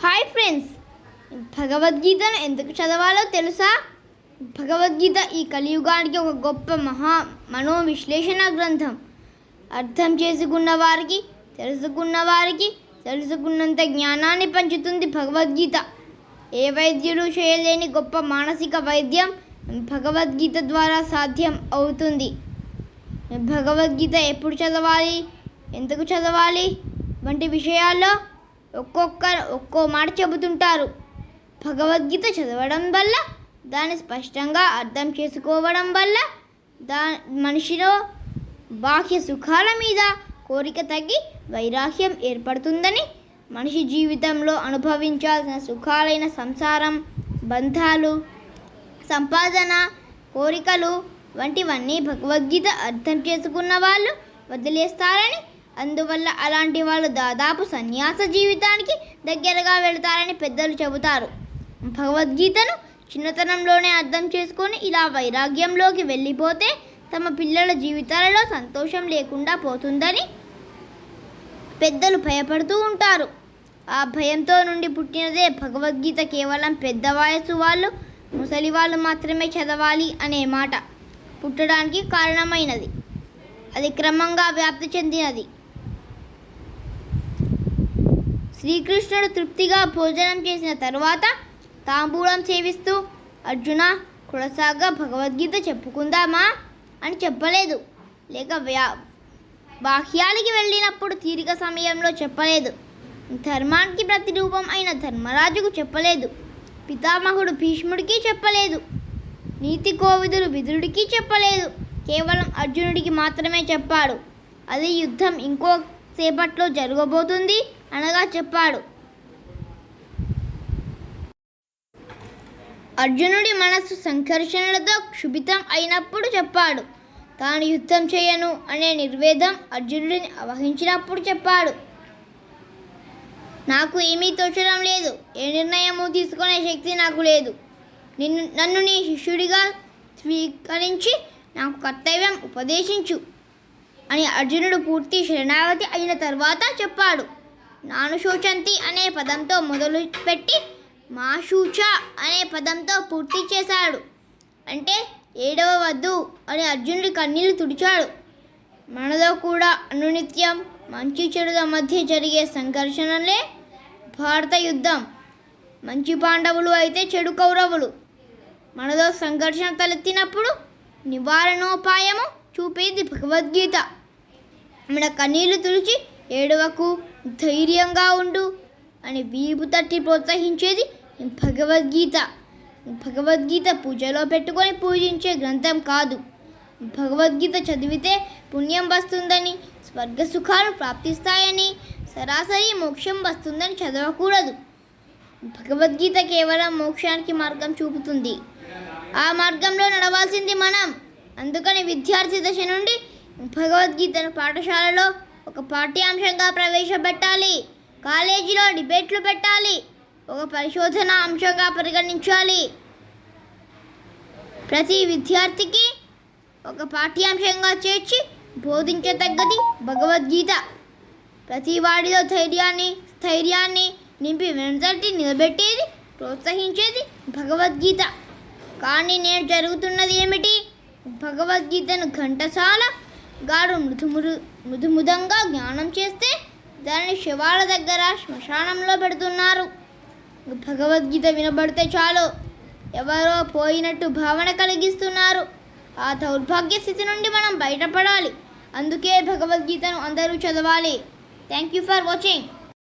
Hi friends, భగవద్గీతను ఎందుకు చదవాలో తెలుసా? భగవద్గీత ఈ కలియుగానికి ఒక గొప్ప మనోవిశ్లేషణ గ్రంథం. అర్థం చేసుకున్న వారికి, తెలుసుకున్నంత జ్ఞానాన్ని పంచుతుంది భగవద్గీత. ఏ వైద్యుడు చేయలేని గొప్ప మానసిక వైద్యం భగవద్గీత ద్వారా సాధ్యం అవుతుంది. భగవద్గీత ఎప్పుడు చదవాలి, ఎందుకు చదవాలి వంటి విషయాల్లో ఒక్కో మాట చెబుతుంటారు. భగవద్గీత చదవడం వల్ల, దాన్ని స్పష్టంగా అర్థం చేసుకోవడం వల్ల మనిషిలో బాహ్య సుఖాల మీద కోరిక తగ్గి వైరాగ్యం ఏర్పడుతుందని, మనిషి జీవితంలో అనుభవించాల్సిన సుఖాలైన సంసారం, బంధాలు, సంపాదన, కోరికలు వంటివన్నీ భగవద్గీత అర్థం చేసుకున్న వాళ్ళు వదిలేస్తారని, అందువల్ల అలాంటి వాళ్ళు దాదాపు సన్యాస జీవితానికి దగ్గరగా వెళతారని పెద్దలు చెబుతారు. భగవద్గీతను చిన్నతనంలోనే అర్థం చేసుకొని ఇలా వైరాగ్యంలోకి వెళ్ళిపోతే తమ పిల్లల జీవితాలలో సంతోషం లేకుండా పోతుందని పెద్దలు భయపడుతూ ఉంటారు. ఆ భయంతో నుండి పుట్టినదే భగవద్గీత. కేవలం పెద్ద వయసు వాళ్ళు, ముసలి వాళ్ళు మాత్రమే చదవాలి అనే మాట పుట్టడానికి కారణమైనది. అది క్రమంగా వ్యాప్తి చెందినది. శ్రీకృష్ణుడు తృప్తిగా భోజనం చేసిన తరువాత తాంబూలం సేవిస్తూ, అర్జున కొనసాగా భగవద్గీత చెప్పుకుందామా అని చెప్పలేదు. లేక బాహ్యాలకి వెళ్ళినప్పుడు తీరిక సమయంలో చెప్పలేదు. ధర్మానికి ప్రతిరూపం అయిన ధర్మరాజుకు చెప్పలేదు. పితామహుడు భీష్ముడికి చెప్పలేదు. నీతి కోవిదుడు విదురుడికి చెప్పలేదు. కేవలం అర్జునుడికి మాత్రమే చెప్పాడు. అది యుద్ధం ఇంకో సేపట్లో జరగబోతుంది అనగా చెప్పాడు. అర్జునుడి మనస్సు సంఘర్షణలతో క్షుభితం అయినప్పుడు చెప్పాడు. తాను యుద్ధం చేయను అనే నిర్వేదం అర్జునుడిని అవహించినప్పుడు చెప్పాడు. నాకు ఏమీ తోచడం లేదు, ఏ నిర్ణయము తీసుకునే శక్తి నాకు లేదు. నన్ను నీ శిష్యుడిగా స్వీకరించి నాకు కర్తవ్యం ఉపదేశించు అని అర్జునుడు పూర్తి శరణాగతి అయిన తర్వాత చెప్పాడు. నానుశోచంతి అనే పదంతో మొదలుపెట్టి మాశూచ అనే పదంతో పూర్తి చేశాడు. అంటే ఏడవవద్దు అని అర్జునుడి కన్నీళ్లు తుడిచాడు. మనలో కూడా అనునిత్యం మంచి చెడుల మధ్య జరిగే సంఘర్షణలే భారత యుద్ధం. మంచి పాండవులు అయితే చెడు కౌరవులు. మనలో సంఘర్షణ తలెత్తినప్పుడు నివారణోపాయము చూపేది భగవద్గీత. మన కన్నీళ్లు తుడిచి ఏడవకు, ధైర్యంగా ఉండు అని వీపు తట్టి ప్రోత్సహించేది భగవద్గీత. భగవద్గీత పూజలో పెట్టుకొని పూజించే గ్రంథం కాదు. భగవద్గీత చదివితే పుణ్యం వస్తుందని, స్వర్గ సుఖాలు ప్రాప్తిస్తాయని, సరాసరి మోక్షం వస్తుందని చదవకూడదు. భగవద్గీత కేవలం మోక్షానికి మార్గం చూపుతుంది. ఆ మార్గంలో నడవాల్సింది మనం. అందుకని విద్యార్థి దశ నుండి భగవద్గీతను పాఠశాలలో ఒక పాఠ్యాంశంగా ప్రవేశపెట్టాలి. కాలేజీలో డిబేట్లు పెట్టాలి. ఒక పరిశోధన అంశంగా పరిగణించాలి. ప్రతి విద్యార్థికి ఒక పాఠ్యాంశంగా చేర్చి బోధించతగ్గది భగవద్గీత. ప్రతి వాడిలో స్థైర్యాన్ని నింపి వెనుతట్టి నిలబెట్టేది, ప్రోత్సహించేది భగవద్గీత. కానీ నేడు జరుగుతున్నది ఏమిటి? భగవద్గీతను ఘంటసాల గారు మృదుముదంగా జ్ఞానం చేస్తే దానిని శవాల దగ్గర శ్మశానంలో పెడుతున్నారు. భగవద్గీత వినబడితే చాలు ఎవరో పోయినట్టు భావన కలిగిస్తున్నారు. ఆ దౌర్భాగ్య స్థితి నుండి మనం బయటపడాలి. అందుకే భగవద్గీతను అందరూ చదవాలి. Thank you for watching.